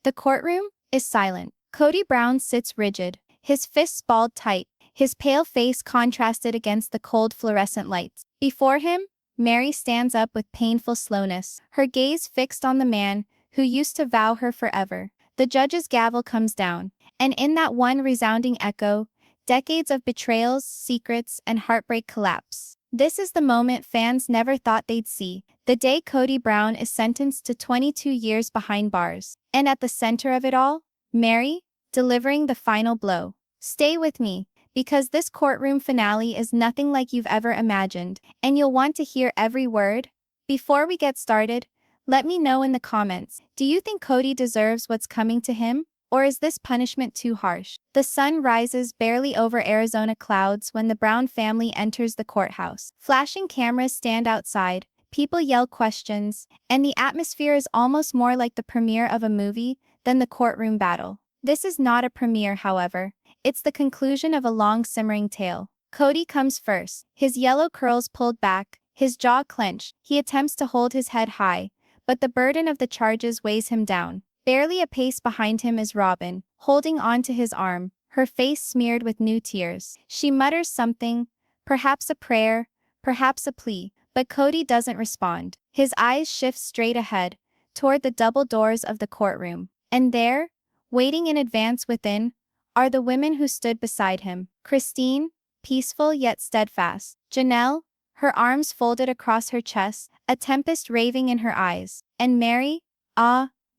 The courtroom is silent. Kody Brown sits rigid, his fists balled tight, his pale face contrasted against the cold fluorescent lights. Before him, Meri stands up with painful slowness, her gaze fixed on the man who used to vow her forever. The judge's gavel comes down, and in that one resounding echo, decades of betrayals, secrets, and heartbreak collapse. This is the moment fans never thought they'd see, the day Kody Brown is sentenced to 22 years behind bars. And at the center of it all, Meri, delivering the final blow. Stay with me, because this courtroom finale is nothing like you've ever imagined, and you'll want to hear every word. Before we get started, let me know in the comments, do you think Kody deserves what's coming to him? Or is this punishment too harsh? The sun rises barely over Arizona clouds when the Brown family enters the courthouse. Flashing cameras stand outside, people yell questions, and the atmosphere is almost more like the premiere of a movie than the courtroom battle. This is not a premiere, however. It's the conclusion of a long simmering tale. Kody comes first, his yellow curls pulled back, his jaw clenched. He attempts to hold his head high, but the burden of the charges weighs him down. Barely a pace behind him is Robyn, holding on to his arm, her face smeared with new tears. She mutters something, perhaps a prayer, perhaps a plea, but Kody doesn't respond. His eyes shift straight ahead, toward the double doors of the courtroom. And there, waiting in advance within, are the women who stood beside him. Christine, peaceful yet steadfast. Janelle, her arms folded across her chest, a tempest raving in her eyes. And Meri,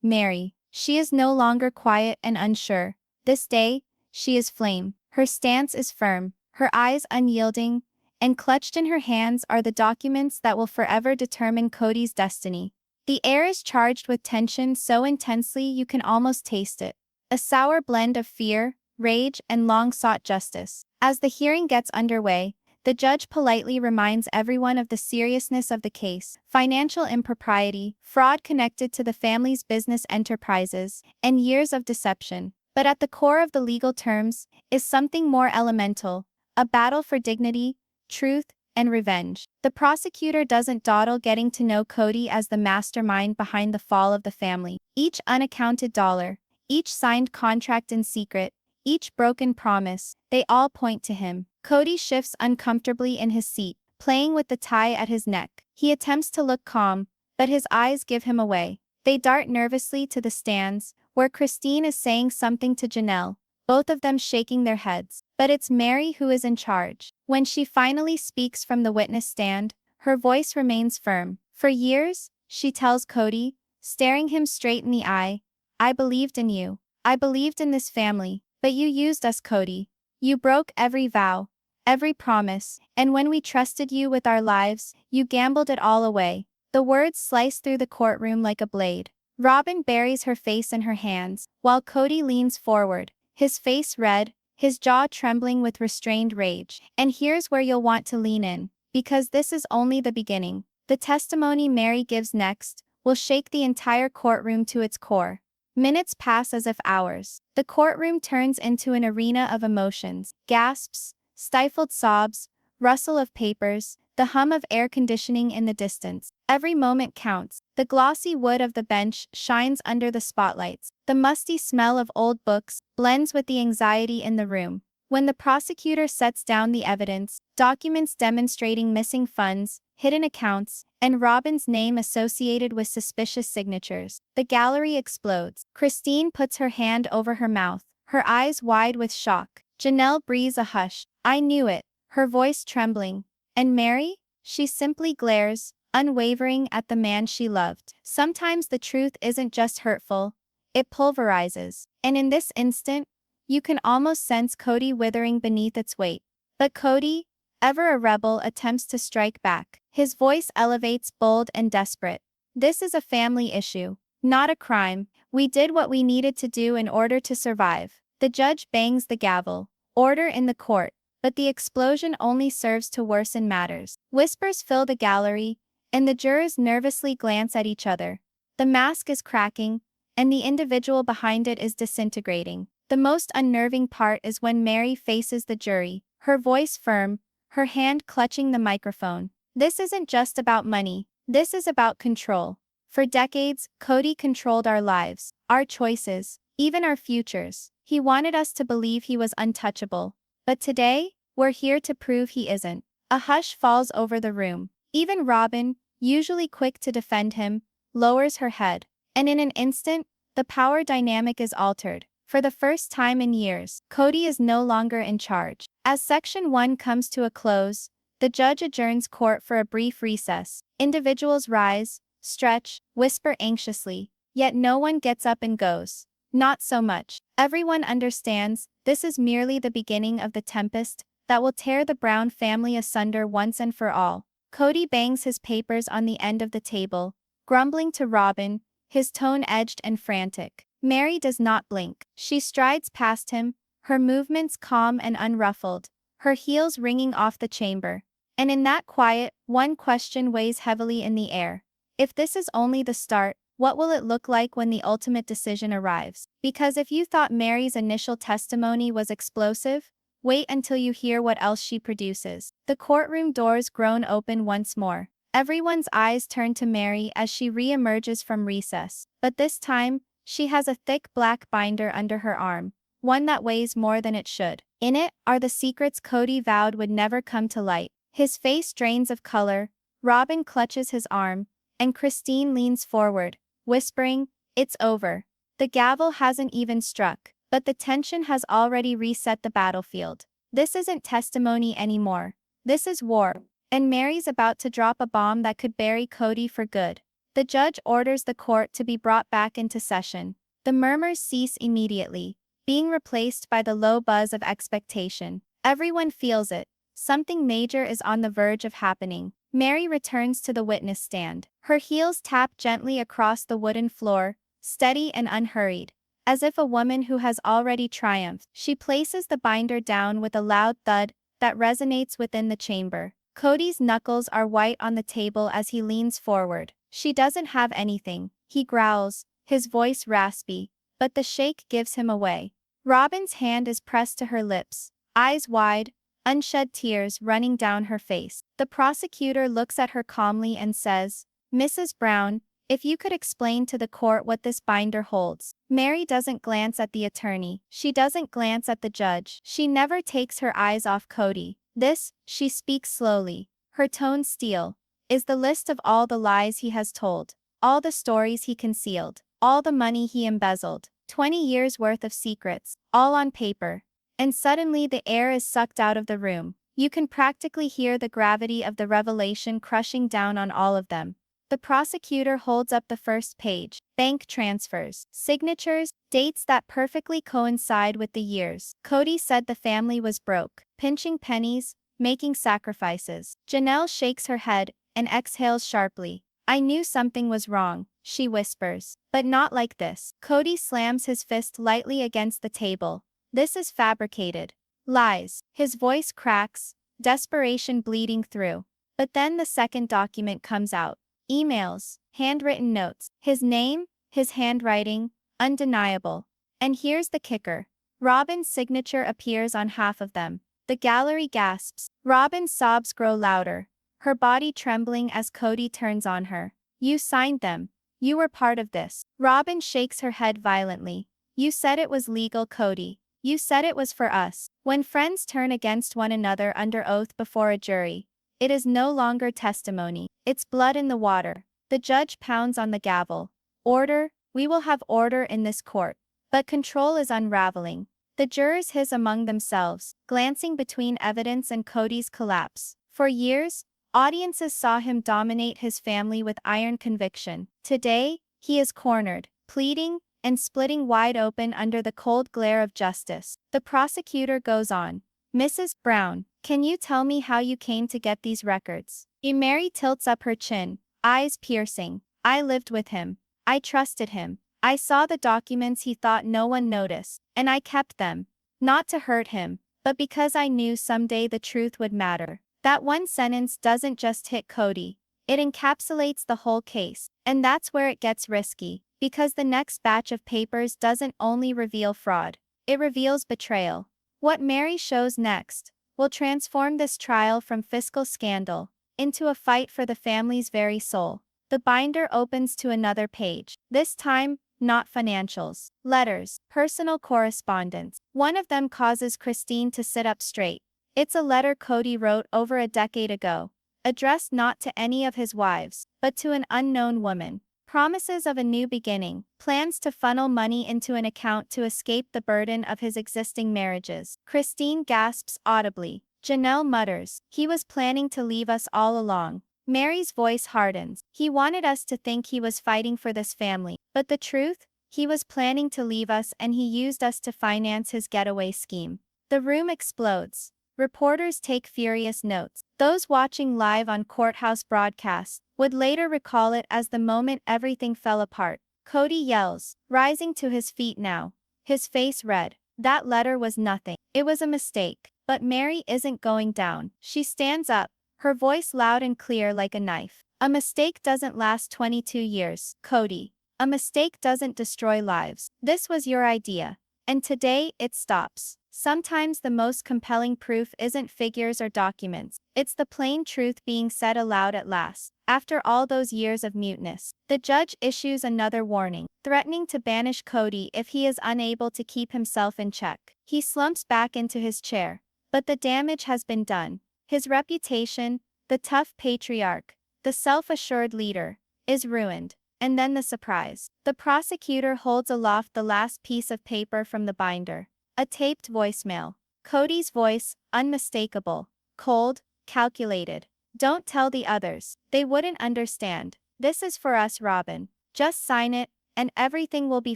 Meri. She is no longer quiet and unsure. This day, she is flame. Her stance is firm, her eyes unyielding, and clutched in her hands are the documents that will forever determine Kody's destiny. The air is charged with tension so intensely you can almost taste it. A sour blend of fear, rage, and long-sought justice. As the hearing gets underway, the judge politely reminds everyone of the seriousness of the case: financial impropriety, fraud connected to the family's business enterprises, and years of deception. But at the core of the legal terms is something more elemental: a battle for dignity, truth, and revenge. The prosecutor doesn't dawdle getting to know Kody as the mastermind behind the fall of the family. Each unaccounted dollar, each signed contract in secret, each broken promise, they all point to him. Kody shifts uncomfortably in his seat, playing with the tie at his neck. He attempts to look calm, but his eyes give him away. They dart nervously to the stands, where Christine is saying something to Janelle, both of them shaking their heads. But it's Meri who is in charge. When she finally speaks from the witness stand, her voice remains firm. For years, she tells Kody, staring him straight in the eye, I believed in you. I believed in this family, but you used us, Kody. You broke every vow, every promise, and when we trusted you with our lives, you gambled it all away. The words slice through the courtroom like a blade. Robyn buries her face in her hands, while Kody leans forward, his face red, his jaw trembling with restrained rage. And here's where you'll want to lean in, because this is only the beginning. The testimony Meri gives next will shake the entire courtroom to its core. Minutes pass as if hours. The courtroom turns into an arena of emotions. Gasps, stifled sobs, rustle of papers, the hum of air conditioning in the distance. Every moment counts. The glossy wood of the bench shines under the spotlights. The musty smell of old books blends with the anxiety in the room. When the prosecutor sets down the evidence, documents demonstrating missing funds, hidden accounts, and Robyn's name associated with suspicious signatures, the gallery explodes. Christine puts her hand over her mouth, her eyes wide with shock. Janelle breathes a hush. I knew it, her voice trembling. And Meri? She simply glares, unwavering, at the man she loved. Sometimes the truth isn't just hurtful, it pulverizes. And in this instant, you can almost sense Kody withering beneath its weight. But Kody, ever a rebel, attempts to strike back. His voice elevates, bold and desperate. This is a family issue, not a crime. We did what we needed to do in order to survive. The judge bangs the gavel. Order in the court. But the explosion only serves to worsen matters. Whispers fill the gallery, and the jurors nervously glance at each other. The mask is cracking, and the individual behind it is disintegrating. The most unnerving part is when Meri faces the jury, her voice firm, her hand clutching the microphone. This isn't just about money. This is about control. For decades, Kody controlled our lives, our choices, even our futures. He wanted us to believe he was untouchable. But today, we're here to prove he isn't. A hush falls over the room. Even Robyn, usually quick to defend him, lowers her head. And in an instant, the power dynamic is altered. For the first time in years, Kody is no longer in charge. As Section 1 comes to a close, the judge adjourns court for a brief recess. Individuals rise, stretch, whisper anxiously, yet no one gets up and goes. Not so much. Everyone understands this is merely the beginning of the tempest that will tear the Brown family asunder once and for all. Kody bangs his papers on the end of the table, grumbling to Robyn, his tone edged and frantic. Meri does not blink. She strides past him, her movements calm and unruffled, her heels ringing off the chamber. And in that quiet, one question weighs heavily in the air. If this is only the start, what will it look like when the ultimate decision arrives? Because if you thought Meri's initial testimony was explosive, wait until you hear what else she produces. The courtroom doors groan open once more. Everyone's eyes turn to Meri as she re-emerges from recess. But this time, she has a thick black binder under her arm, one that weighs more than it should. In it are the secrets Kody vowed would never come to light. His face drains of color, Robyn clutches his arm, and Christine leans forward, whispering, "It's over." The gavel hasn't even struck, but the tension has already reset the battlefield. This isn't testimony anymore. This is war. And Meri's about to drop a bomb that could bury Kody for good. The judge orders the court to be brought back into session. The murmurs cease immediately, being replaced by the low buzz of expectation. Everyone feels it. Something major is on the verge of happening. Meri returns to the witness stand. Her heels tap gently across the wooden floor, steady and unhurried. As if a woman who has already triumphed, she places the binder down with a loud thud that resonates within the chamber. Kody's knuckles are white on the table as he leans forward. "She doesn't have anything," he growls, his voice raspy, but the shake gives him away. Robyn's hand is pressed to her lips, eyes wide, unshed tears running down her face. The prosecutor looks at her calmly and says, "Mrs. Brown, if you could explain to the court what this binder holds." Meri doesn't glance at the attorney. She doesn't glance at the judge. She never takes her eyes off Kody. This, she speaks slowly, her tone steel, is the list of all the lies he has told, all the stories he concealed, all the money he embezzled, 20 years worth of secrets, all on paper. And suddenly the air is sucked out of the room. You can practically hear the gravity of the revelation crushing down on all of them. The prosecutor holds up the first page. Bank transfers, signatures, dates that perfectly coincide with the years. Kody said the family was broke, pinching pennies, making sacrifices. Janelle shakes her head and exhales sharply. "I knew something was wrong," she whispers. "But not like this." Kody slams his fist lightly against the table. "This is fabricated. Lies." His voice cracks, desperation bleeding through. But then the second document comes out. Emails, handwritten notes. His name, his handwriting, undeniable. And here's the kicker. Robyn's signature appears on half of them. The gallery gasps. Robyn's sobs grow louder, her body trembling as Kody turns on her. "You signed them. You were part of this." Robyn shakes her head violently. "You said it was legal, Kody. You said it was for us." When friends turn against one another under oath before a jury, it is no longer testimony. It's blood in the water. The judge pounds on the gavel. "Order, we will have order in this court." But control is unraveling. The jurors hiss among themselves, glancing between evidence and Kody's collapse. For years, audiences saw him dominate his family with iron conviction. Today, he is cornered, pleading, and splitting wide open under the cold glare of justice. The prosecutor goes on. "Mrs. Brown, can you tell me how you came to get these records?" Meri tilts up her chin, eyes piercing. "I lived with him. I trusted him. I saw the documents he thought no one noticed, and I kept them. Not to hurt him, but because I knew someday the truth would matter." That one sentence doesn't just hit Kody. It encapsulates the whole case. And that's where it gets risky, because the next batch of papers doesn't only reveal fraud, it reveals betrayal. What Meri shows next will transform this trial from fiscal scandal into a fight for the family's very soul. The binder opens to another page. This time, not financials. Letters. Personal correspondence. One of them causes Christine to sit up straight. It's a letter Kody wrote over a decade ago, addressed not to any of his wives, but to an unknown woman. Promises of a new beginning, plans to funnel money into an account to escape the burden of his existing marriages. Christine gasps audibly. Janelle mutters, "He was planning to leave us all along." Meri's voice hardens. "He wanted us to think he was fighting for this family. But the truth? He was planning to leave us and he used us to finance his getaway scheme." The room explodes. Reporters take furious notes. Those watching live on courthouse broadcasts would later recall it as the moment everything fell apart. Kody yells, rising to his feet now, his face red. That letter was nothing. It was a mistake. But Meri isn't going down. She stands up, her voice loud and clear like a knife. "A mistake doesn't last 22 years, Kody. A mistake doesn't destroy lives. This was your idea. And today, it stops." Sometimes the most compelling proof isn't figures or documents. It's the plain truth being said aloud at last. After all those years of muteness, the judge issues another warning, threatening to banish Kody if he is unable to keep himself in check. He slumps back into his chair. But the damage has been done. His reputation, the tough patriarch, the self-assured leader, is ruined. And then the surprise. The prosecutor holds aloft the last piece of paper from the binder. A taped voicemail. Kody's voice, unmistakable, cold, calculated. "Don't tell the others. They wouldn't understand. This is for us, Robyn. Just sign it, and everything will be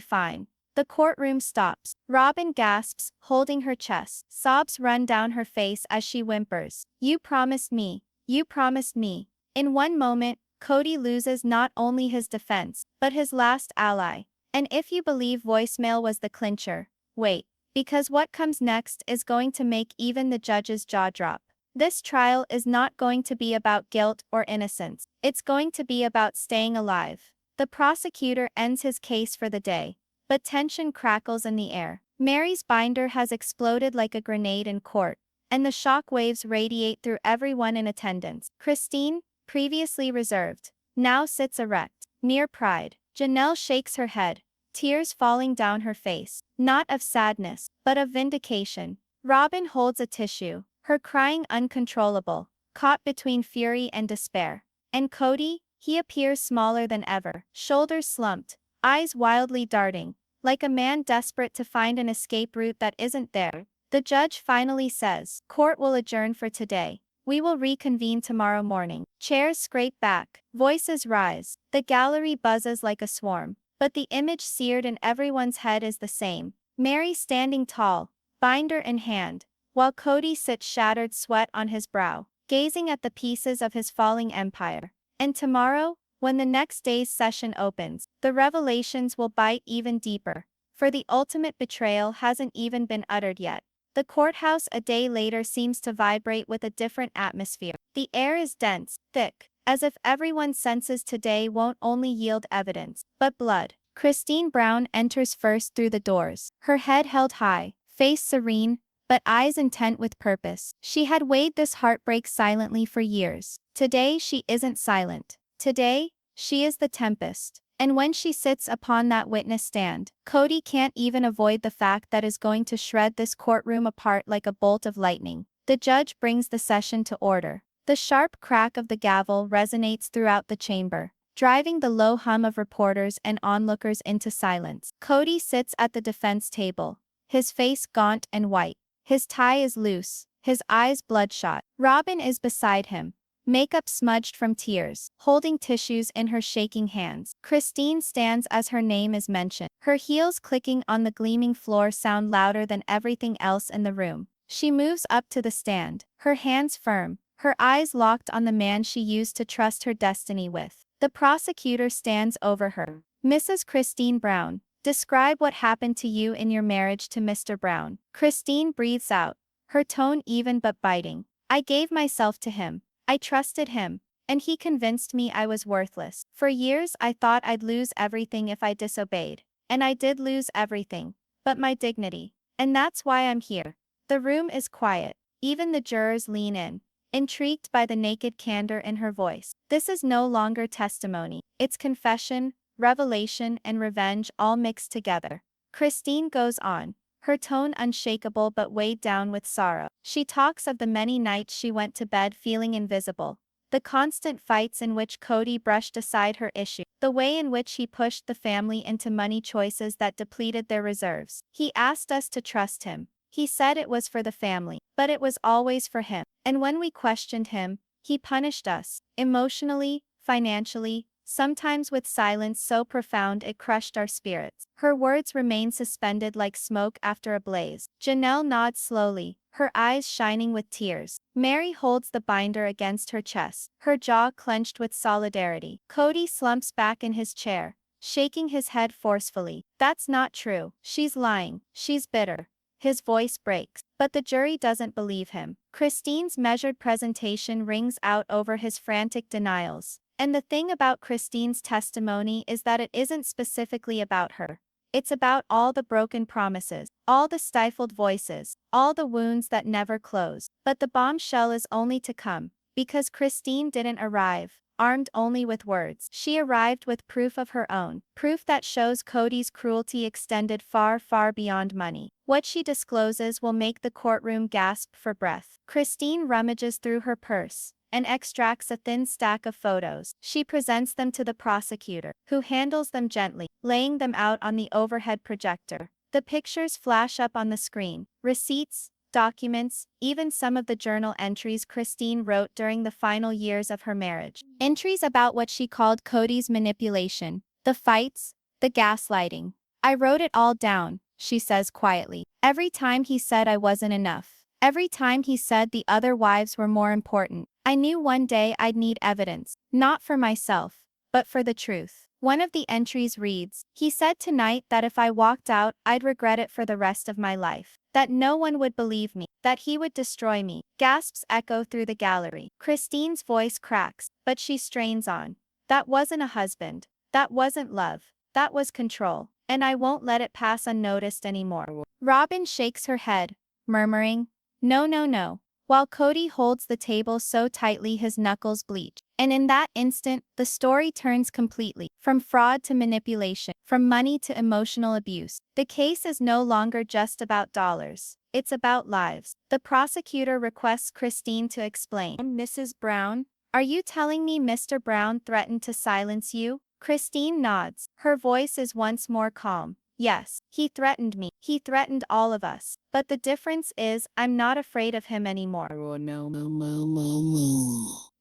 fine." The courtroom stops. Robyn gasps, holding her chest. Sobs run down her face as she whimpers. "You promised me. You promised me." In one moment, Kody loses not only his defense, but his last ally. And if you believe voicemail was the clincher, wait. Because what comes next is going to make even the judge's jaw drop. This trial is not going to be about guilt or innocence. It's going to be about staying alive. The prosecutor ends his case for the day. But tension crackles in the air. Meri's binder has exploded like a grenade in court, and the shock waves radiate through everyone in attendance. Christine, previously reserved, now sits erect, mere pride. Janelle shakes her head, tears falling down her face, not of sadness, but of vindication. Robyn holds a tissue, her crying uncontrollable, caught between fury and despair. And Kody, he appears smaller than ever, shoulders slumped, eyes wildly darting, like a man desperate to find an escape route that isn't there. The judge finally says, "Court will adjourn for today. We will reconvene tomorrow morning." Chairs scrape back, voices rise, the gallery buzzes like a swarm. But the image seared in everyone's head is the same. Meri standing tall, binder in hand, while Kody sits shattered, sweat on his brow, gazing at the pieces of his falling empire. And tomorrow, when the next day's session opens, the revelations will bite even deeper. For the ultimate betrayal hasn't even been uttered yet. The courthouse a day later seems to vibrate with a different atmosphere. The air is dense, thick, as if everyone senses today won't only yield evidence, but blood. Christine Brown enters first through the doors, her head held high, face serene, but eyes intent with purpose. She had weighed this heartbreak silently for years. Today she isn't silent. Today, she is the tempest. And when she sits upon that witness stand, Kody can't even avoid the fact that is going to shred this courtroom apart like a bolt of lightning. The judge brings the session to order. The sharp crack of the gavel resonates throughout the chamber, driving the low hum of reporters and onlookers into silence. Kody sits at the defense table, his face gaunt and white. His tie is loose, his eyes bloodshot. Robyn is beside him, makeup smudged from tears, holding tissues in her shaking hands. Christine stands as her name is mentioned. Her heels clicking on the gleaming floor sound louder than everything else in the room. She moves up to the stand, her hands firm, her eyes locked on the man she used to trust her destiny with. The prosecutor stands over her. "Mrs. Christine Brown, describe what happened to you in your marriage to Mr. Brown." Christine breathes out, her tone even but biting. "I gave myself to him. I trusted him, and he convinced me I was worthless. For years I thought I'd lose everything if I disobeyed. And I did lose everything, but my dignity. And that's why I'm here." The room is quiet. Even the jurors lean in. intrigued by the naked candor in her voice. This is no longer testimony. It's confession, revelation, and revenge all mixed together. Christine goes on, her tone unshakable but weighed down with sorrow. She talks of the many nights she went to bed feeling invisible, the constant fights in which Kody brushed aside her issue, the way in which he pushed the family into money choices that depleted their reserves. He asked us to trust him. He said it was for the family, but it was always for him. And when we questioned him, he punished us, emotionally, financially, sometimes with silence so profound it crushed our spirits. Her words remain suspended like smoke after a blaze. Janelle nods slowly, her eyes shining with tears. Meri holds the binder against her chest, her jaw clenched with solidarity. Kody slumps back in his chair, shaking his head forcefully. That's not true. She's lying. She's bitter. His voice breaks, but the jury doesn't believe him. Christine's measured presentation rings out over his frantic denials. And the thing about Christine's testimony is that it isn't specifically about her. It's about all the broken promises, all the stifled voices, all the wounds that never close. But the bombshell is only to come, because Christine didn't arrive armed only with words. She arrived with proof of her own, proof that shows Kody's cruelty extended far, far beyond money. What she discloses will make the courtroom gasp for breath. Christine rummages through her purse and extracts a thin stack of photos. She presents them to the prosecutor, who handles them gently, laying them out on the overhead projector. The pictures flash up on the screen. Receipts, documents, even some of the journal entries Christine wrote during the final years of her marriage. Entries about what she called Kody's manipulation, the fights, the gaslighting. I wrote it all down, she says quietly. Every time he said I wasn't enough. Every time he said the other wives were more important. I knew one day I'd need evidence, not for myself, but for the truth. One of the entries reads, he said tonight that if I walked out, I'd regret it for the rest of my life. That no one would believe me, that he would destroy me. Gasps echo through the gallery. Christine's voice cracks, but she strains on. That wasn't a husband. That wasn't love. That was control. And I won't let it pass unnoticed anymore. Robyn shakes her head, murmuring, no, no, no. While Kody holds the table so tightly his knuckles bleach. And in that instant, the story turns completely. From fraud to manipulation, from money to emotional abuse. The case is no longer just about dollars. It's about lives. The prosecutor requests Christine to explain. Mrs. Brown, are you telling me Mr. Brown threatened to silence you? Christine nods. Her voice is once more calm. Yes, he threatened me. He threatened all of us. But the difference is, I'm not afraid of him anymore.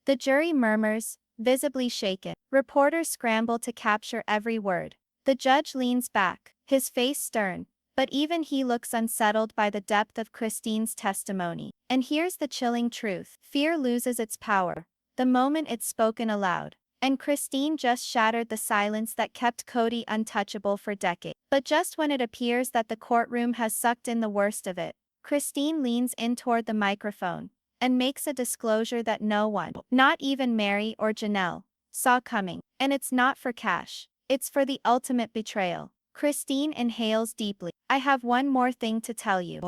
The jury murmurs, visibly shaken. Reporters scramble to capture every word. The judge leans back, his face stern, but even he looks unsettled by the depth of Christine's testimony. And here's the chilling truth. Fear loses its power the moment it's spoken aloud. And Christine just shattered the silence that kept Kody untouchable for decades. But just when it appears that the courtroom has sucked in the worst of it, Christine leans in toward the microphone and makes a disclosure that no one, not even Meri or Janelle, saw coming. And it's not for cash. It's for the ultimate betrayal. Christine inhales deeply. I have one more thing to tell you.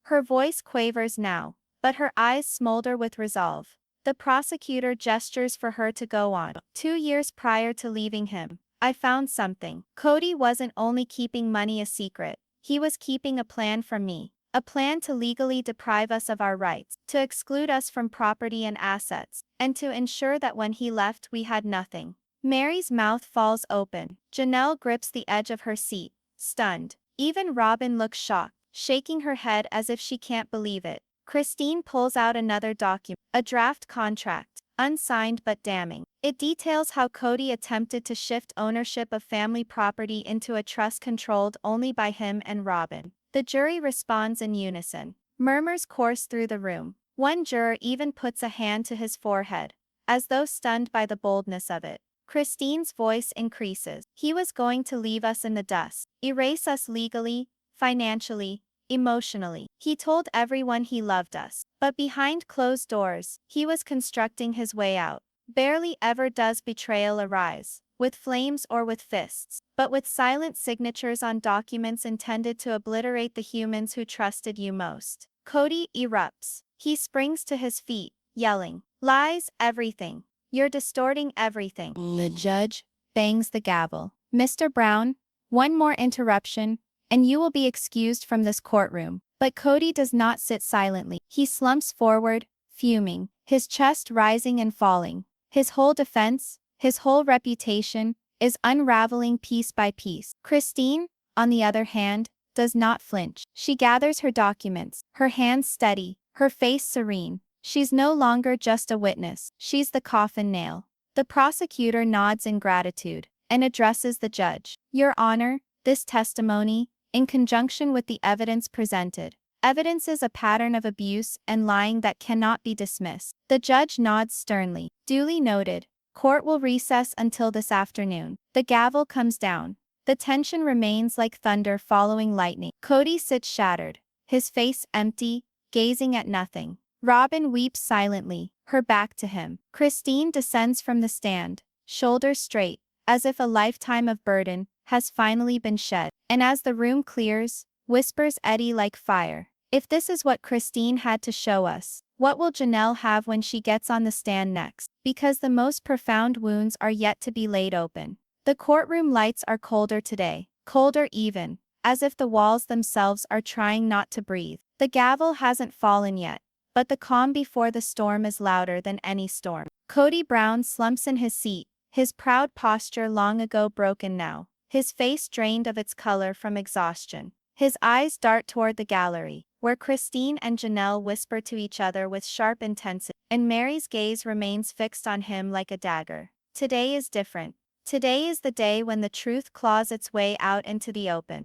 Her voice quavers now, but her eyes smolder with resolve. The prosecutor gestures for her to go on. 2 years prior to leaving him, I found something. Kody wasn't only keeping money a secret, he was keeping a plan from me. A plan to legally deprive us of our rights, to exclude us from property and assets, and to ensure that when he left we had nothing. Meri's mouth falls open. Janelle grips the edge of her seat, stunned. Even Robyn looks shocked, shaking her head as if she can't believe it. Christine pulls out another document, a draft contract, unsigned but damning. It details how Kody attempted to shift ownership of family property into a trust controlled only by him and Robyn. The jury responds in unison. Murmurs course through the room. One juror even puts a hand to his forehead, as though stunned by the boldness of it. Christine's voice increases. He was going to leave us in the dust, erase us legally, financially, emotionally. He told everyone he loved us. But behind closed doors, he was constructing his way out. Barely ever does betrayal arise, with flames or with fists, but with silent signatures on documents intended to obliterate the humans who trusted you most. Kody erupts. He springs to his feet, yelling, "Lies, everything. You're distorting everything." The judge bangs the gavel. "Mr. Brown, one more interruption, and you will be excused from this courtroom." But Kody does not sit silently. He slumps forward, fuming, his chest rising and falling. His whole defense, his whole reputation, is unraveling piece by piece. Christine, on the other hand, does not flinch. She gathers her documents, her hands steady, her face serene. She's no longer just a witness, she's the coffin nail. The prosecutor nods in gratitude and addresses the judge. "Your Honor, this testimony, in conjunction with the evidence presented, evidences a pattern of abuse and lying that cannot be dismissed." The judge nods sternly. "Duly noted. Court will recess until this afternoon." The gavel comes down. The tension remains like thunder following lightning. Kody sits shattered, his face empty, gazing at nothing. Robyn weeps silently, her back to him. Christine descends from the stand, shoulders straight, as if a lifetime of burden has finally been shed. And as the room clears, whispers eddy like fire. If this is what Christine had to show us, what will Janelle have when she gets on the stand next? Because the most profound wounds are yet to be laid open. The courtroom lights are colder today, colder even, as if the walls themselves are trying not to breathe. The gavel hasn't fallen yet, but the calm before the storm is louder than any storm. Kody Brown slumps in his seat, his proud posture long ago broken now, his face drained of its color from exhaustion. His eyes dart toward the gallery, where Christine and Janelle whisper to each other with sharp intensity, and Meri's gaze remains fixed on him like a dagger. Today is different. Today is the day when the truth claws its way out into the open.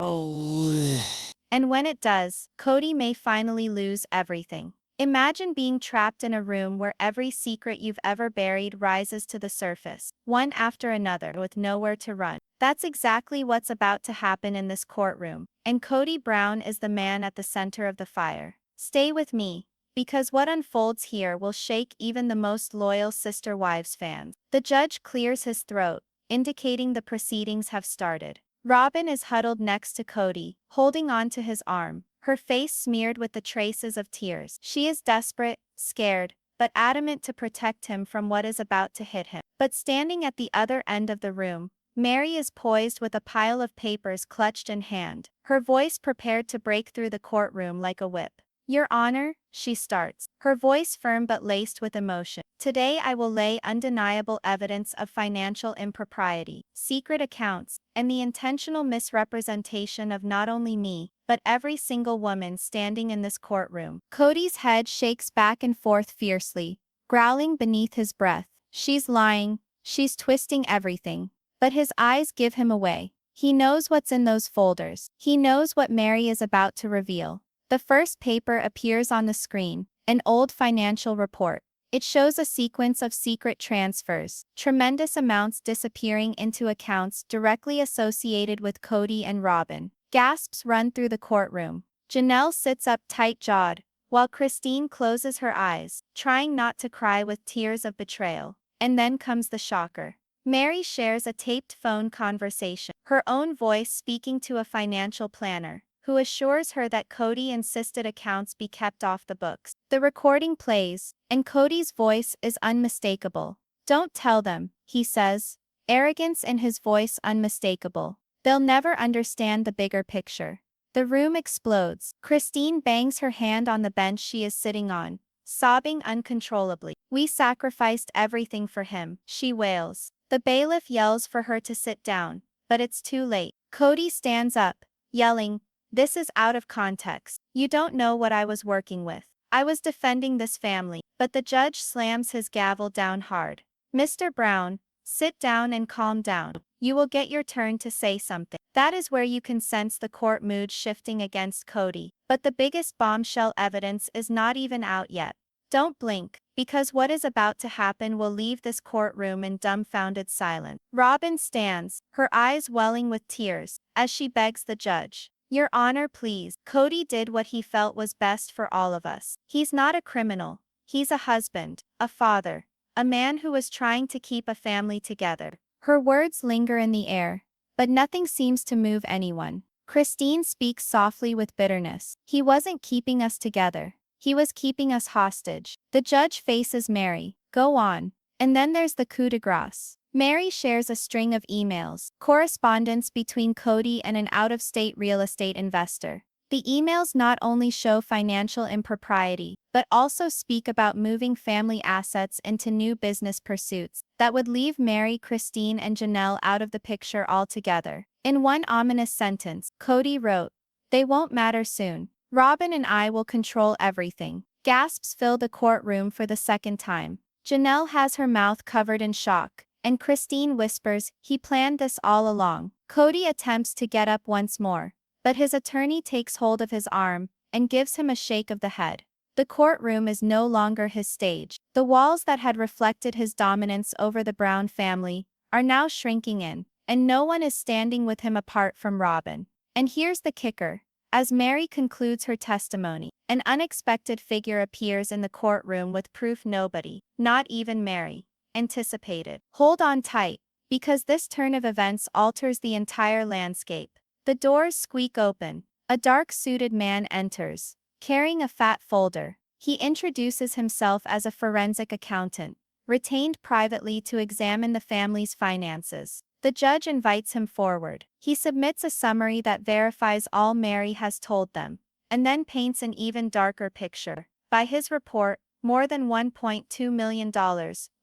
And when it does, Kody may finally lose everything. Imagine being trapped in a room where every secret you've ever buried rises to the surface, one after another, with nowhere to run. That's exactly what's about to happen in this courtroom, and Kody Brown is the man at the center of the fire. Stay with me, because what unfolds here will shake even the most loyal Sister Wives fans. The judge clears his throat, indicating the proceedings have started. Robyn is huddled next to Kody, holding on to his arm, her face smeared with the traces of tears. She is desperate, scared, but adamant to protect him from what is about to hit him. But standing at the other end of the room, Meri is poised with a pile of papers clutched in hand, her voice prepared to break through the courtroom like a whip. "Your Honor," she starts, her voice firm but laced with emotion. "Today I will lay undeniable evidence of financial impropriety, secret accounts, and the intentional misrepresentation of not only me, but every single woman standing in this courtroom." Kody's head shakes back and forth fiercely, growling beneath his breath. She's lying, she's twisting everything. But his eyes give him away. He knows what's in those folders. He knows what Meri is about to reveal. The first paper appears on the screen, an old financial report. It shows a sequence of secret transfers, tremendous amounts disappearing into accounts directly associated with Kody and Robyn. Gasps run through the courtroom. Janelle sits up tight-jawed, while Christine closes her eyes, trying not to cry with tears of betrayal. And then comes the shocker. Meri shares a taped phone conversation, her own voice speaking to a financial planner, who assures her that Kody insisted accounts be kept off the books. The recording plays, and Kody's voice is unmistakable. "Don't tell them," he says, arrogance in his voice unmistakable. "They'll never understand the bigger picture." The room explodes. Christine bangs her hand on the bench she is sitting on, sobbing uncontrollably. "We sacrificed everything for him," she wails. The bailiff yells for her to sit down, but it's too late. Kody stands up, yelling, "This is out of context. You don't know what I was working with. I was defending this family." But the judge slams his gavel down hard. "Mr. Brown, sit down and calm down. You will get your turn to say something." That is where you can sense the court mood shifting against Kody. But the biggest bombshell evidence is not even out yet. Don't blink, because what is about to happen will leave this courtroom in dumbfounded silence. Robyn stands, her eyes welling with tears, as she begs the judge, "Your Honor, please." Kody did what he felt was best for all of us. He's not a criminal. He's a husband, a father, a man who was trying to keep a family together. Her words linger in the air, but nothing seems to move anyone. Christine speaks softly with bitterness. "He wasn't keeping us together. He was keeping us hostage. The judge faces Meri. Go on. And then there's the coup de grace. Meri shares a string of emails, correspondence between Kody and an out-of-state real estate investor. The emails not only show financial impropriety, but also speak about moving family assets into new business pursuits that would leave Meri, Christine, and Janelle out of the picture altogether. In one ominous sentence, Kody wrote, "They won't matter soon. Robyn and I will control everything." Gasps fill the courtroom for the second time. Janelle has her mouth covered in shock, and Christine whispers, "He planned this all along." Kody attempts to get up once more, but his attorney takes hold of his arm and gives him a shake of the head. The courtroom is no longer his stage. The walls that had reflected his dominance over the Brown family are now shrinking in, and no one is standing with him apart from Robyn. And here's the kicker. As Meri concludes her testimony, an unexpected figure appears in the courtroom with proof nobody, not even Meri, anticipated. Hold on tight, because this turn of events alters the entire landscape. The doors squeak open. A dark-suited man enters, carrying a fat folder. He introduces himself as a forensic accountant, retained privately to examine the family's finances. The judge invites him forward. He submits a summary that verifies all Meri has told them, and then paints an even darker picture. By his report, more than $1.2 million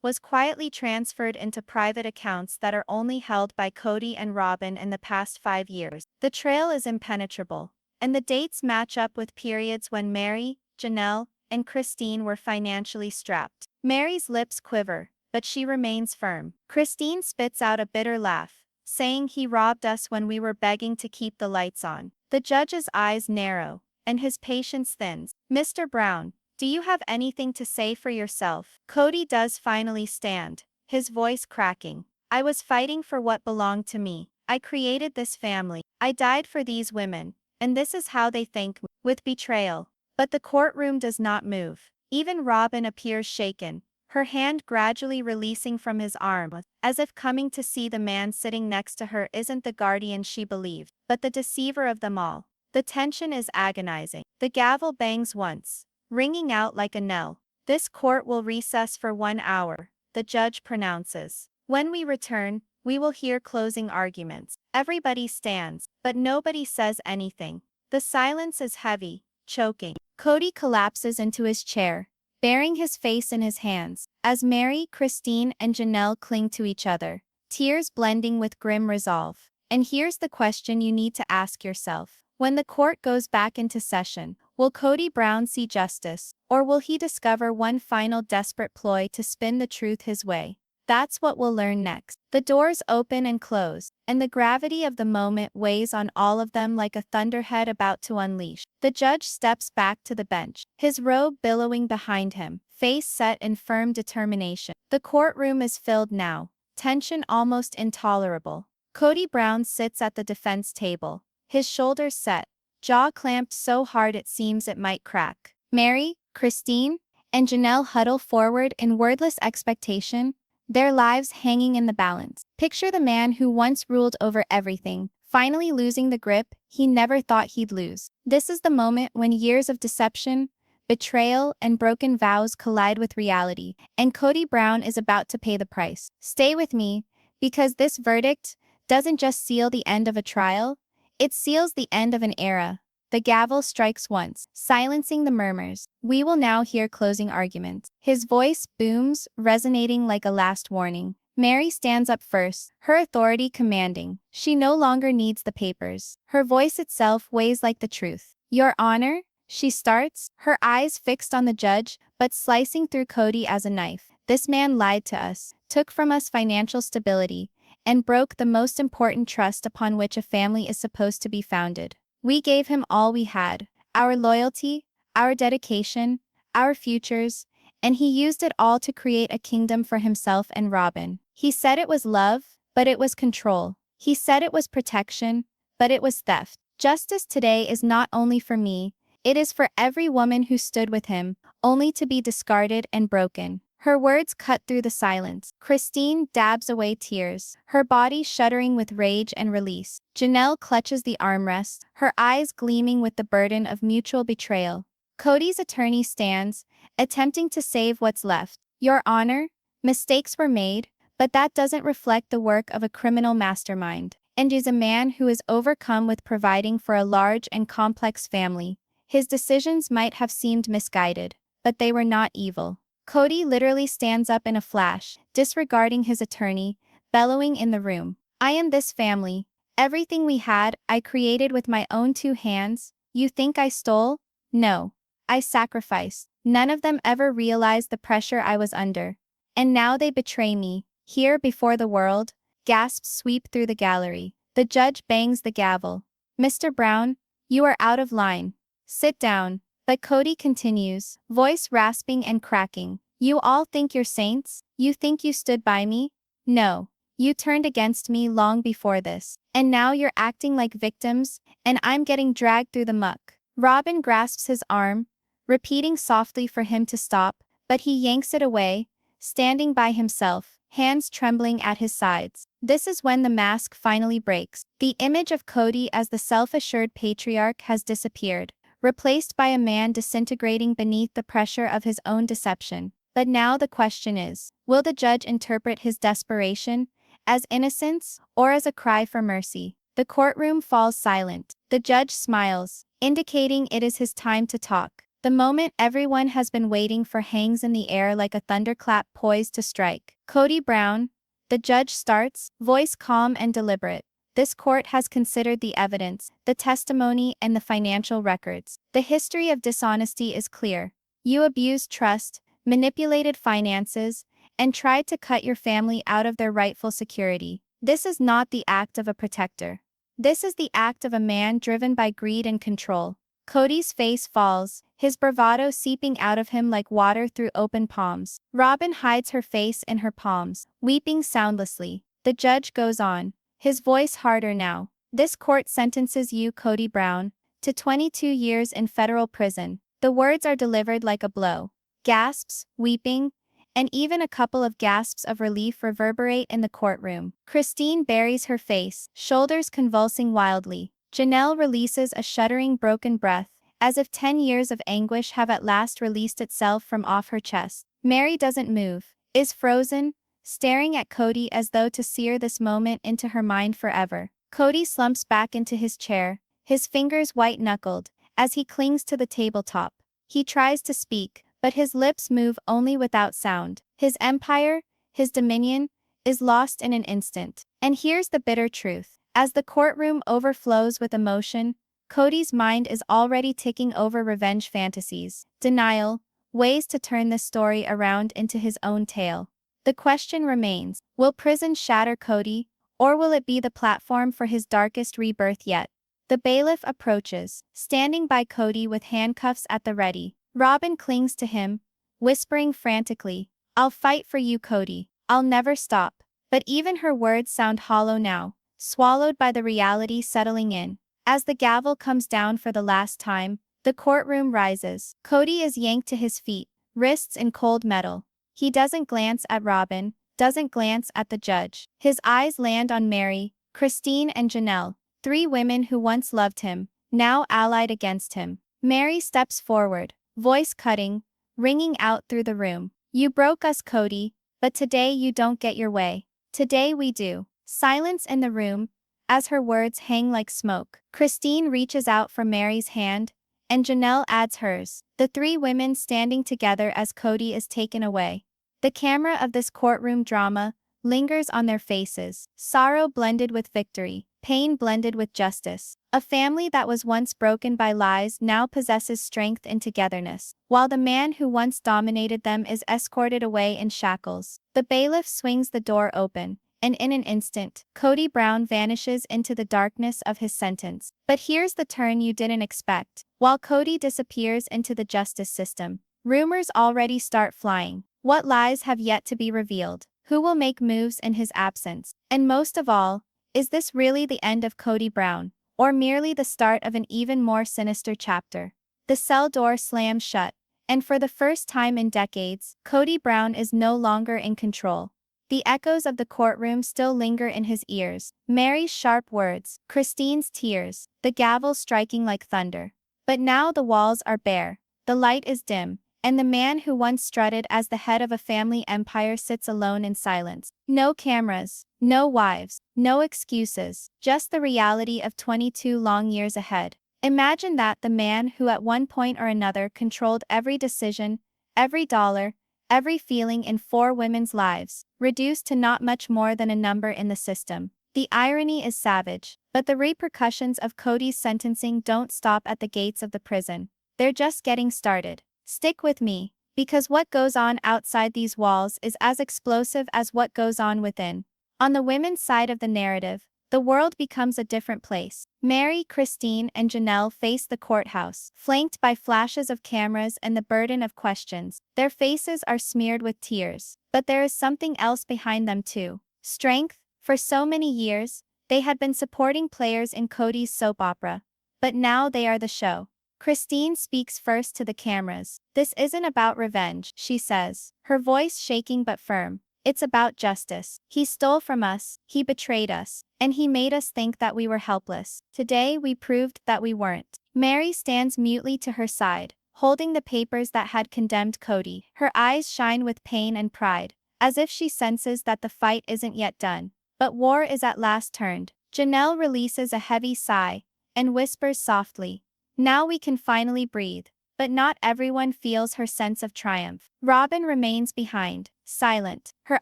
was quietly transferred into private accounts that are only held by Kody and Robyn in the past 5 years. The trail is impenetrable, and the dates match up with periods when Meri, Janelle, and Christine were financially strapped. Meri's lips quiver, but she remains firm. Christine spits out a bitter laugh, saying he robbed us when we were begging to keep the lights on. The judge's eyes narrow, and his patience thins. "Mr. Brown, do you have anything to say for yourself?" Kody does finally stand, his voice cracking. "I was fighting for what belonged to me. I created this family. I died for these women, and this is how they thank me, with betrayal." But the courtroom does not move. Even Robyn appears shaken, her hand gradually releasing from his arm, as if coming to see the man sitting next to her isn't the guardian she believed, but the deceiver of them all. The tension is agonizing. The gavel bangs once, ringing out like a knell. "This court will recess for 1 hour," the judge pronounces. "When we return, we will hear closing arguments." Everybody stands, but nobody says anything. The silence is heavy, choking. Kody collapses into his chair, burying his face in his hands, as Meri, Christine, and Janelle cling to each other, tears blending with grim resolve. And here's the question you need to ask yourself. When the court goes back into session, will Kody Brown see justice, or will he discover one final desperate ploy to spin the truth his way? That's what we'll learn next. The doors open and close, and the gravity of the moment weighs on all of them like a thunderhead about to unleash. The judge steps back to the bench, his robe billowing behind him, face set in firm determination. The courtroom is filled now, tension almost intolerable. Kody Brown sits at the defense table, his shoulders set, jaw clamped so hard it seems it might crack. Meri, Christine, and Janelle huddle forward in wordless expectation, their lives hanging in the balance. Picture the man who once ruled over everything, finally losing the grip he never thought he'd lose. This is the moment when years of deception, betrayal, and broken vows collide with reality, and Kody Brown is about to pay the price. Stay with me, because this verdict doesn't just seal the end of a trial, it seals the end of an era. The gavel strikes once, silencing the murmurs. We will now hear closing arguments. His voice booms, resonating like a last warning. Meri stands up first, her authority commanding. She no longer needs the papers. Her voice itself weighs like the truth. "Your Honor," she starts, her eyes fixed on the judge, but slicing through Kody as a knife. "This man lied to us, took from us financial stability, and broke the most important trust upon which a family is supposed to be founded. We gave him all we had, our loyalty, our dedication, our futures, and he used it all to create a kingdom for himself and Robyn. He said it was love, but it was control. He said it was protection, but it was theft. Justice today is not only for me, it is for every woman who stood with him, only to be discarded and broken." Her words cut through the silence. Christine dabs away tears, her body shuddering with rage and release. Janelle clutches the armrest, her eyes gleaming with the burden of mutual betrayal. Kody's attorney stands, attempting to save what's left. Your Honor, mistakes were made, but that doesn't reflect the work of a criminal mastermind, and is a man who is overcome with providing for a large and complex family. His decisions might have seemed misguided, but they were not evil. Kody literally stands up in a flash, disregarding his attorney, bellowing in the room. I am this family. Everything we had, I created with my own two hands. You think I stole? No. I sacrificed. None of them ever realized the pressure I was under. And now they betray me. Here before the world, gasps sweep through the gallery. The judge bangs the gavel. Mr. Brown, you are out of line. Sit down. But Kody continues, voice rasping and cracking. You all think you're saints? You think you stood by me? No. You turned against me long before this. And now you're acting like victims, and I'm getting dragged through the muck. Robyn grasps his arm, repeating softly for him to stop, but he yanks it away, standing by himself, hands trembling at his sides. This is when the mask finally breaks. The image of Kody as the self-assured patriarch has disappeared, replaced by a man disintegrating beneath the pressure of his own deception. But now the question is, will the judge interpret his desperation as innocence or as a cry for mercy? The courtroom falls silent. The judge smiles, indicating it is his time to talk. The moment everyone has been waiting for hangs in the air like a thunderclap poised to strike. Kody Brown, the judge starts, voice calm and deliberate. This court has considered the evidence, the testimony, and the financial records. The history of dishonesty is clear. You abused trust, manipulated finances, and tried to cut your family out of their rightful security. This is not the act of a protector. This is the act of a man driven by greed and control. Kody's face falls, his bravado seeping out of him like water through open palms. Robyn hides her face in her palms, weeping soundlessly. The judge goes on, his voice harder now. This court sentences you, Kody Brown, to 22 years in federal prison. The words are delivered like a blow. Gasps, weeping, and even a couple of gasps of relief reverberate in the courtroom. Christine buries her face, shoulders convulsing wildly. Janelle releases a shuddering broken breath, as if 10 years of anguish have at last released itself from off her chest. Meri doesn't move, is frozen, staring at Kody as though to sear this moment into her mind forever. Kody slumps back into his chair, his fingers white-knuckled, as he clings to the tabletop. He tries to speak, but his lips move only without sound. His empire, his dominion, is lost in an instant. And here's the bitter truth. As the courtroom overflows with emotion, Kody's mind is already ticking over revenge fantasies, denial, ways to turn this story around into his own tale. The question remains, will prison shatter Kody, or will it be the platform for his darkest rebirth yet? The bailiff approaches, standing by Kody with handcuffs at the ready. Robyn clings to him, whispering frantically, I'll fight for you, Kody. I'll never stop. But even her words sound hollow now, swallowed by the reality settling in. As the gavel comes down for the last time, the courtroom rises. Kody is yanked to his feet, wrists in cold metal. He doesn't glance at Robyn, doesn't glance at the judge. His eyes land on Meri, Christine, and Janelle, 3 women who once loved him, now allied against him. Meri steps forward, voice cutting, ringing out through the room. You broke us, Kody, but today you don't get your way. Today we do. Silence in the room, as her words hang like smoke. Christine reaches out for Meri's hand, and Janelle adds hers. The 3 women standing together as Kody is taken away. The camera of this courtroom drama lingers on their faces, sorrow blended with victory, pain blended with justice. A family that was once broken by lies now possesses strength and togetherness, while the man who once dominated them is escorted away in shackles. The bailiff swings the door open, and in an instant, Kody Brown vanishes into the darkness of his sentence. But here's the turn you didn't expect. While Kody disappears into the justice system, rumors already start flying. What lies have yet to be revealed? Who will make moves in his absence? And most of all, is this really the end of Kody Brown, or merely the start of an even more sinister chapter? The cell door slams shut, and for the first time in decades, Kody Brown is no longer in control. The echoes of the courtroom still linger in his ears. Meri's sharp words, Christine's tears, the gavel striking like thunder. But now the walls are bare. the light is dim, and the man who once strutted as the head of a family empire sits alone in silence. No cameras, no wives, no excuses, just the reality of 22 long years ahead. Imagine that the man who at one point or another controlled every decision, every dollar, every feeling in four women's lives, reduced to not much more than a number in the system. The irony is savage, but the repercussions of Kody's sentencing don't stop at the gates of the prison. They're just getting started. Stick with me, because what goes on outside these walls is as explosive as what goes on within. On the women's side of the narrative, the world becomes a different place. Meri, Christine, and Janelle face the courthouse, flanked by flashes of cameras and the burden of questions. Their faces are smeared with tears, but there is something else behind them too. Strength. For so many years, they had been supporting players in Kody's soap opera. But now they are the show. Christine speaks first to the cameras. This isn't about revenge, she says, her voice shaking but firm. It's about justice. He stole from us, he betrayed us, and he made us think that we were helpless. Today we proved that we weren't. Meri stands mutely to her side, holding the papers that had condemned Kody. Her eyes shine with pain and pride, as if she senses that the fight isn't yet done. But war is at last turned. Janelle releases a heavy sigh and whispers softly, "Now we can finally breathe." But not everyone feels her sense of triumph. Robyn remains behind, silent, her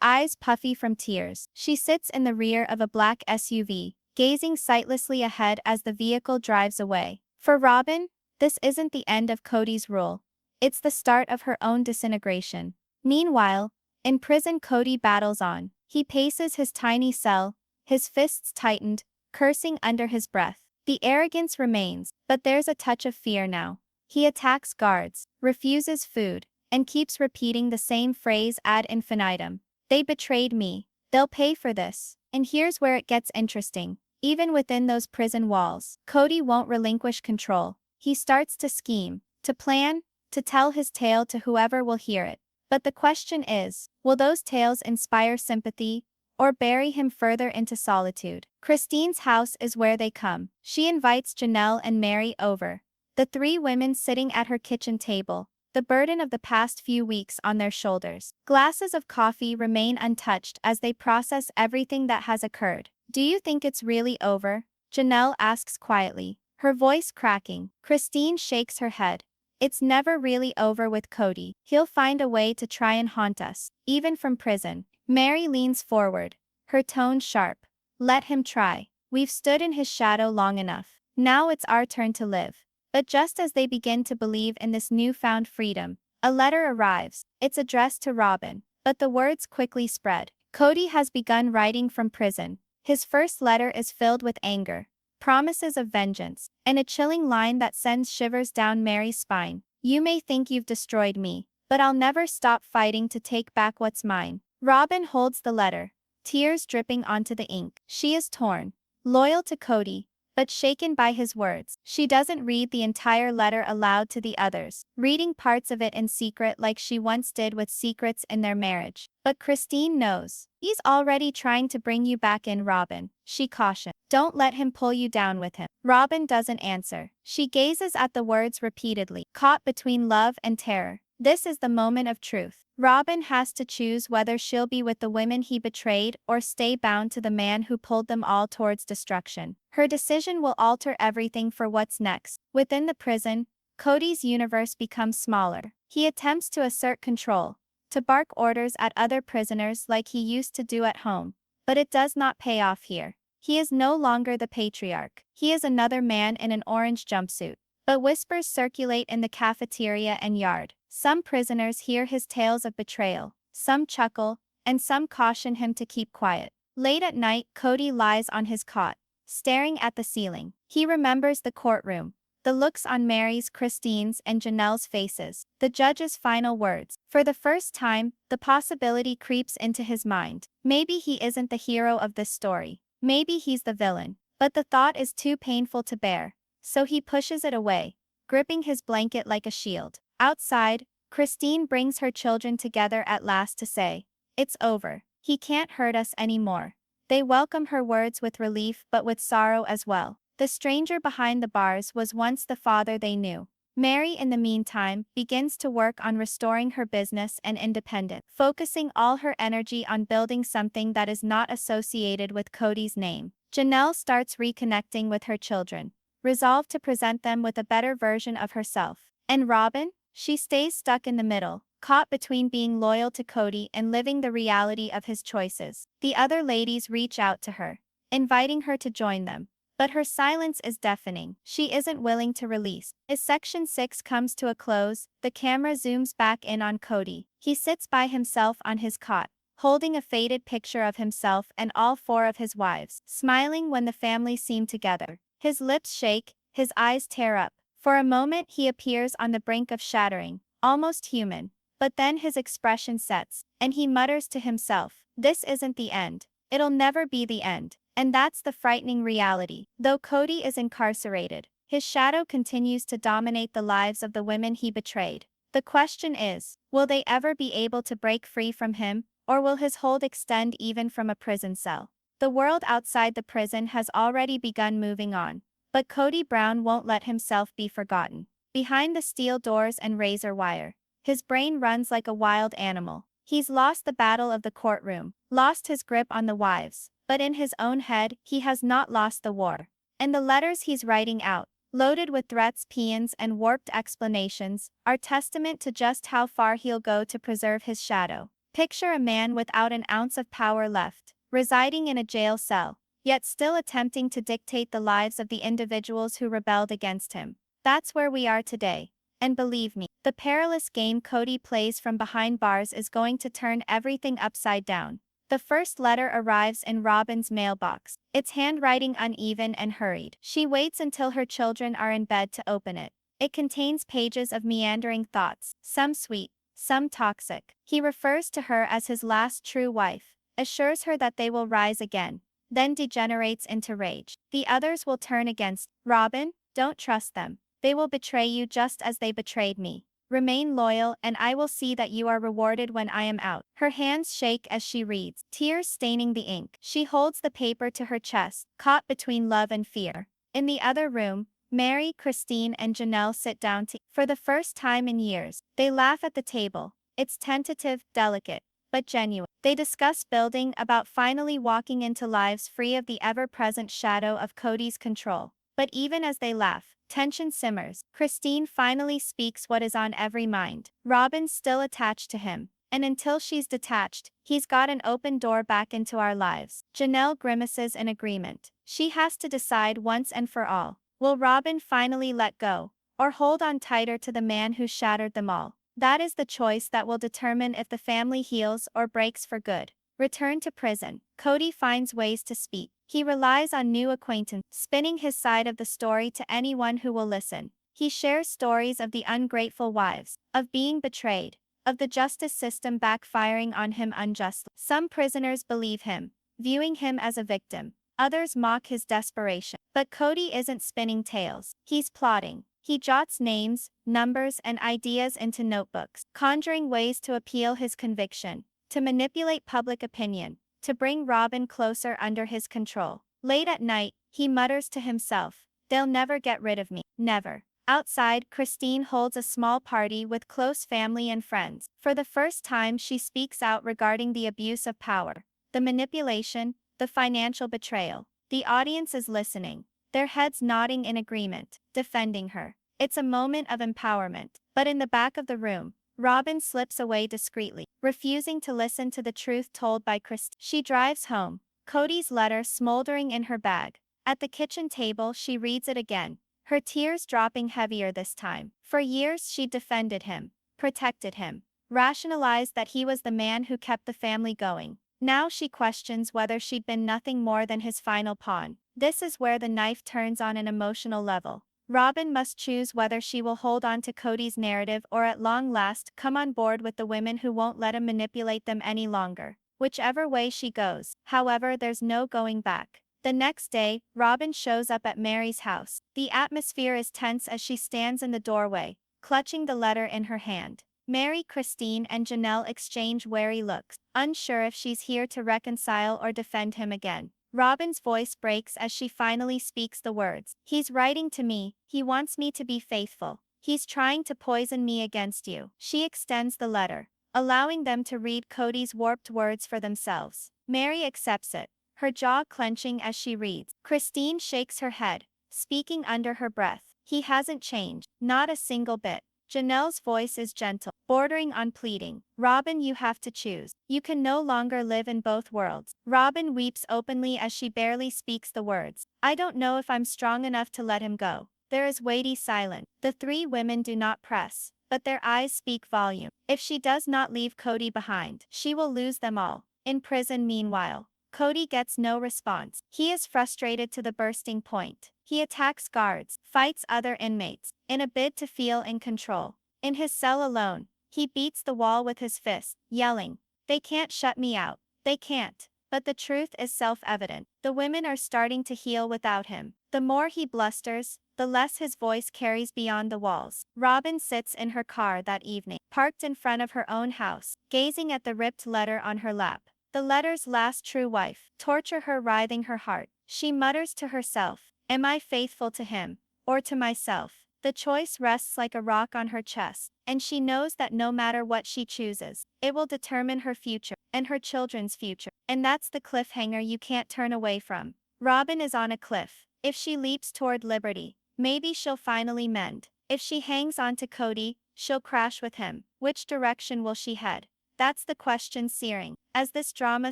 eyes puffy from tears. She sits in the rear of a black SUV, gazing sightlessly ahead as the vehicle drives away. For Robyn, this isn't the end of Kody's rule. It's the start of her own disintegration. Meanwhile, in prison, Kody battles on. He paces his tiny cell, his fists tightened, cursing under his breath. The arrogance remains, but there's a touch of fear now. He attacks guards, refuses food, and keeps repeating the same phrase ad infinitum. They betrayed me. They'll pay for this. And here's where it gets interesting. Even within those prison walls, Kody won't relinquish control. He starts to scheme, to plan, to tell his tale to whoever will hear it. But the question is, will those tales inspire sympathy, or bury him further into solitude? Christine's house is where they come. She invites Janelle and Meri over. The three women sitting at her kitchen table, the burden of the past few weeks on their shoulders. Glasses of coffee remain untouched as they process everything that has occurred. "Do you think it's really over?" Janelle asks quietly, her voice cracking. Christine shakes her head. "It's never really over with Kody. He'll find a way to try and haunt us, even from prison." Meri leans forward, her tone sharp. "Let him try. We've stood in his shadow long enough. Now it's our turn to live." But just as they begin to believe in this newfound freedom, a letter arrives. It's addressed to Robyn, but the words quickly spread. Kody has begun writing from prison. His first letter is filled with anger, promises of vengeance, and a chilling line that sends shivers down Meri's spine. "You may think you've destroyed me, but I'll never stop fighting to take back what's mine." Robyn holds the letter, tears dripping onto the ink. She is torn, loyal to Kody, but shaken by his words. She doesn't read the entire letter aloud to the others, reading parts of it in secret like she once did with secrets in their marriage. But Christine knows. "He's already trying to bring you back in, Robyn," she cautioned. "Don't let him pull you down with him." Robyn doesn't answer. She gazes at the words repeatedly, caught between love and terror. This is the moment of truth. Robyn has to choose whether she'll be with the women he betrayed or stay bound to the man who pulled them all towards destruction. Her decision will alter everything for what's next. Within the prison, Kody's universe becomes smaller. He attempts to assert control, to bark orders at other prisoners like he used to do at home. But it does not pay off here. He is no longer the patriarch. He is another man in an orange jumpsuit. But whispers circulate in the cafeteria and yard. Some prisoners hear his tales of betrayal, some chuckle, and some caution him to keep quiet. Late at night, Kody lies on his cot, staring at the ceiling. He remembers the courtroom, the looks on Meri's, Christine's, and Janelle's faces, the judge's final words. For the first time, the possibility creeps into his mind. Maybe he isn't the hero of this story. Maybe he's the villain. But the thought is too painful to bear, so he pushes it away, gripping his blanket like a shield. Outside, Christine brings her children together at last to say, "It's over. He can't hurt us anymore." They welcome her words with relief but with sorrow as well. The stranger behind the bars was once the father they knew. Meri, in the meantime, begins to work on restoring her business and independence, focusing all her energy on building something that is not associated with Kody's name. Janelle starts reconnecting with her children, resolved to present them with a better version of herself. And Robyn? She stays stuck in the middle, caught between being loyal to Kody and living the reality of his choices. The other ladies reach out to her, inviting her to join them. But her silence is deafening. She isn't willing to release. As Section 6 comes to a close, the camera zooms back in on Kody. He sits by himself on his cot, holding a faded picture of himself and all four of his wives, smiling when the family seem together. His lips shake, his eyes tear up. For a moment he appears on the brink of shattering, almost human. But then his expression sets, and he mutters to himself, "This isn't the end. It'll never be the end." And that's the frightening reality. Though Kody is incarcerated, his shadow continues to dominate the lives of the women he betrayed. The question is, will they ever be able to break free from him, or will his hold extend even from a prison cell? The world outside the prison has already begun moving on, but Kody Brown won't let himself be forgotten. Behind the steel doors and razor wire, his brain runs like a wild animal. He's lost the battle of the courtroom, lost his grip on the wives. But in his own head, he has not lost the war. And the letters he's writing out, loaded with threats, paeans, and warped explanations, are testament to just how far he'll go to preserve his shadow. Picture a man without an ounce of power left, residing in a jail cell, yet still attempting to dictate the lives of the individuals who rebelled against him. That's where we are today. And believe me, the perilous game Kody plays from behind bars is going to turn everything upside down. The first letter arrives in Robyn's mailbox, its handwriting uneven and hurried. She waits until her children are in bed to open it. It contains pages of meandering thoughts, some sweet, some toxic. He refers to her as his last true wife, assures her that they will rise again, then degenerates into rage. The others will turn against Robyn. Don't trust them. They will betray you just as they betrayed me. Remain loyal and I will see that you are rewarded when I am out. Her hands shake as she reads, tears staining the ink. She holds the paper to her chest, caught between love and fear. In the other room, Meri, Christine, and Janelle sit down to eat. For the first time in years, they laugh at the table. It's tentative, delicate, but genuine. They discuss building, about finally walking into lives free of the ever-present shadow of Kody's control. But even as they laugh, tension simmers. Christine finally speaks what is on every mind. Robyn's still attached to him, and until she's detached, he's got an open door back into our lives. Janelle grimaces in agreement. She has to decide once and for all. Will Robyn finally let go, or hold on tighter to the man who shattered them all? That is the choice that will determine if the family heals or breaks for good. Return to prison. Kody finds ways to speak. He relies on new acquaintances, spinning his side of the story to anyone who will listen. He shares stories of the ungrateful wives, of being betrayed, of the justice system backfiring on him unjustly. Some prisoners believe him, viewing him as a victim. Others mock his desperation. But Kody isn't spinning tales. He's plotting. He jots names, numbers, and ideas into notebooks, conjuring ways to appeal his conviction, to manipulate public opinion, to bring Robyn closer under his control. Late at night, he mutters to himself, "They'll never get rid of me, never." Outside, Christine holds a small party with close family and friends. For the first time, she speaks out regarding the abuse of power, the manipulation, the financial betrayal. The audience is listening, their heads nodding in agreement, defending her. It's a moment of empowerment. But in the back of the room, Robyn slips away discreetly, refusing to listen to the truth told by Christine. She drives home, Kody's letter smoldering in her bag. At the kitchen table, she reads it again, her tears dropping heavier this time. For years she'd defended him, protected him, rationalized that he was the man who kept the family going. Now she questions whether she'd been nothing more than his final pawn. This is where the knife turns on an emotional level. Robyn must choose whether she will hold on to Kody's narrative or at long last come on board with the women who won't let him manipulate them any longer. Whichever way she goes, however, there's no going back. The next day, Robyn shows up at Meri's house. The atmosphere is tense as she stands in the doorway, clutching the letter in her hand. Meri, Christine, and Janelle exchange wary looks, unsure if she's here to reconcile or defend him again. Robyn's voice breaks as she finally speaks the words. "He's writing to me, he wants me to be faithful. He's trying to poison me against you. She extends the letter, allowing them to read Kody's warped words for themselves. Meri accepts it, her jaw clenching as she reads. Christine shakes her head, speaking under her breath. He hasn't changed, not a single bit. Janelle's voice is gentle, bordering on pleading. Robyn, you have to choose. You can no longer live in both worlds. Robyn weeps openly as she barely speaks the words. I don't know if I'm strong enough to let him go. There is weighty silence. The three women do not press, but their eyes speak volume. If she does not leave Kody behind, she will lose them all. In prison, meanwhile, Kody gets no response. He is frustrated to the bursting point. He attacks guards, fights other inmates, in a bid to feel in control. In his cell alone, he beats the wall with his fist, yelling, "They can't shut me out. They can't." But the truth is self-evident. The women are starting to heal without him. The more he blusters, the less his voice carries beyond the walls. Robyn sits in her car that evening, parked in front of her own house, gazing at the ripped letter on her lap. The letter's last true wife, torture her, writhing her heart. She mutters to herself, am I faithful to him, or to myself? The choice rests like a rock on her chest, and she knows that no matter what she chooses, it will determine her future, and her children's future. And that's the cliffhanger you can't turn away from. Robyn is on a cliff. If she leaps toward liberty, maybe she'll finally mend. If she hangs on to Kody, she'll crash with him. Which direction will she head? That's the question searing. As this drama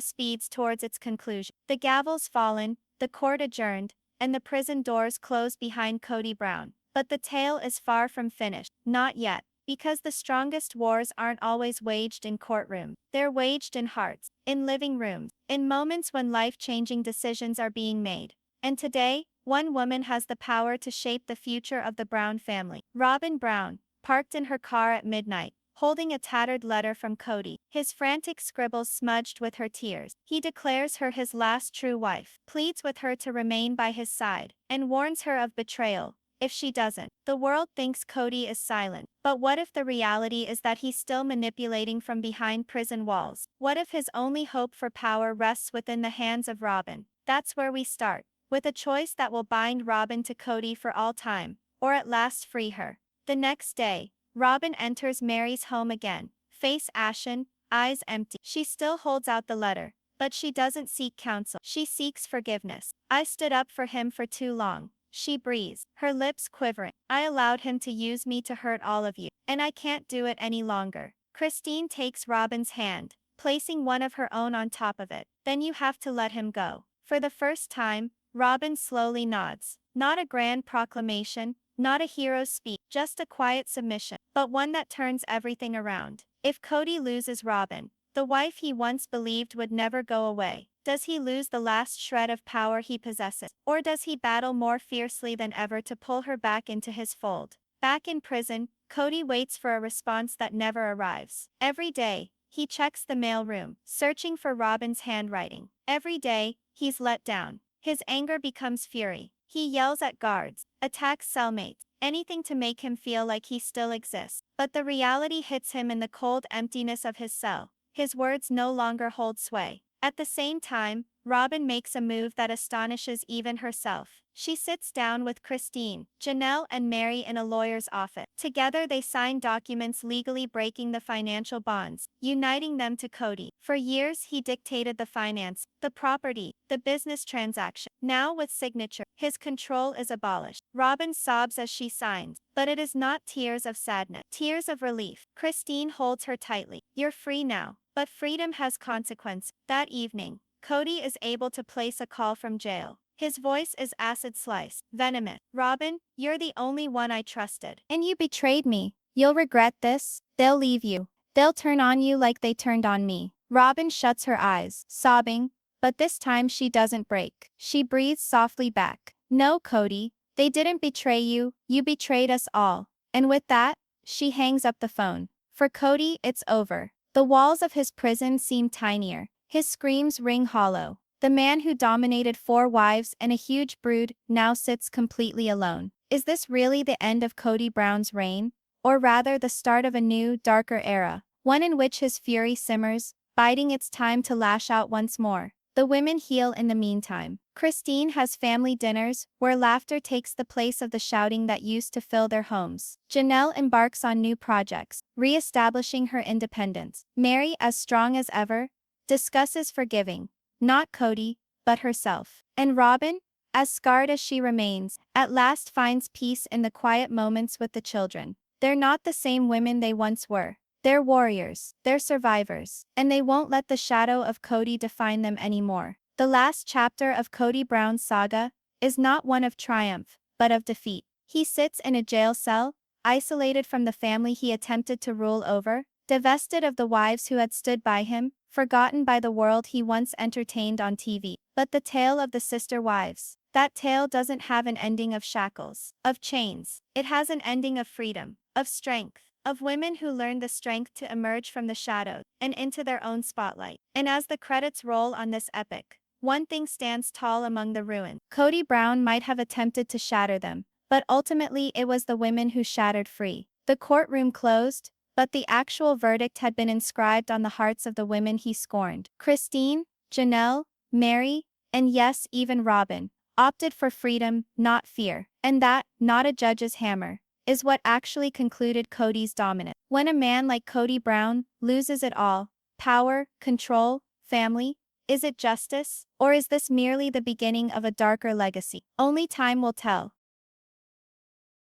speeds towards its conclusion, the gavel's fallen, the court adjourned, and the prison doors close behind Kody Brown. But the tale is far from finished. Not yet. Because the strongest wars aren't always waged in courtrooms. They're waged in hearts, in living rooms, in moments when life-changing decisions are being made. And today, one woman has the power to shape the future of the Brown family. Robyn Brown, parked in her car at midnight, holding a tattered letter from Kody, his frantic scribbles smudged with her tears. He declares her his last true wife, pleads with her to remain by his side, and warns her of betrayal if she doesn't. The world thinks Kody is silent, but what if the reality is that he's still manipulating from behind prison walls? What if his only hope for power rests within the hands of Robyn? That's where we start, with a choice that will bind Robyn to Kody for all time, or at last free her. The next day, Robyn enters Meri's home again, face ashen, eyes empty. She still holds out the letter, but she doesn't seek counsel. She seeks forgiveness. I stood up for him for too long, she breathes, her lips quivering. I allowed him to use me to hurt all of you, and I can't do it any longer. Christine takes Robyn's hand, placing one of her own on top of it. Then you have to let him go. For the first time, Robyn slowly nods. Not a grand proclamation, not a hero's speech, just a quiet submission, but one that turns everything around. If Kody loses Robyn, the wife he once believed would never go away, does he lose the last shred of power he possesses? Or does he battle more fiercely than ever to pull her back into his fold? Back in prison, Kody waits for a response that never arrives. Every day, he checks the mailroom, searching for Robyn's handwriting. Every day, he's let down. His anger becomes fury. He yells at guards, attacks cellmates, anything to make him feel like he still exists. But the reality hits him in the cold emptiness of his cell. His words no longer hold sway. At the same time, Robyn makes a move that astonishes even herself. She sits down with Christine, Janelle, and Meri in a lawyer's office. Together they sign documents legally breaking the financial bonds, uniting them to Kody. For years he dictated the finance, the property, the business transaction. Now with signature, his control is abolished. Robyn sobs as she signs, but it is not tears of sadness, tears of relief. Christine holds her tightly. You're free now. But freedom has consequence. That evening, Kody is able to place a call from jail. His voice is acid-sliced, venomous. Robyn, you're the only one I trusted. And you betrayed me. You'll regret this. They'll leave you. They'll turn on you like they turned on me. Robyn shuts her eyes, sobbing, but this time she doesn't break. She breathes softly back. No, Kody, they didn't betray you. You betrayed us all. And with that, she hangs up the phone. For Kody, it's over. The walls of his prison seem tinier. His screams ring hollow. The man who dominated 4 wives and a huge brood now sits completely alone. Is this really the end of Kody Brown's reign? Or rather the start of a new, darker era, one in which his fury simmers, biding its time to lash out once more? The women heal in the meantime. Christine has family dinners where laughter takes the place of the shouting that used to fill their homes. Janelle embarks on new projects, re-establishing her independence. Meri, as strong as ever, discusses forgiving, not Kody, but herself. And Robyn, as scarred as she remains, at last finds peace in the quiet moments with the children. They're not the same women they once were. They're warriors, they're survivors, and they won't let the shadow of Kody define them anymore. The last chapter of Kody Brown's saga is not one of triumph, but of defeat. He sits in a jail cell, isolated from the family he attempted to rule over, divested of the wives who had stood by him, forgotten by the world he once entertained on TV. But the tale of the sister wives, that tale doesn't have an ending of shackles, of chains. It has an ending of freedom, of strength, of women who learned the strength to emerge from the shadows and into their own spotlight. And as the credits roll on this epic, one thing stands tall among the ruins. Kody Brown might have attempted to shatter them, but ultimately it was the women who shattered free. The courtroom closed, but the actual verdict had been inscribed on the hearts of the women he scorned. Christine, Janelle, Meri, and yes, even Robyn, opted for freedom, not fear. And that, not a judge's hammer, is what actually concluded Kody's dominance. When a man like Kody Brown loses it all, power, control, family, is it justice? Or is this merely the beginning of a darker legacy? Only time will tell.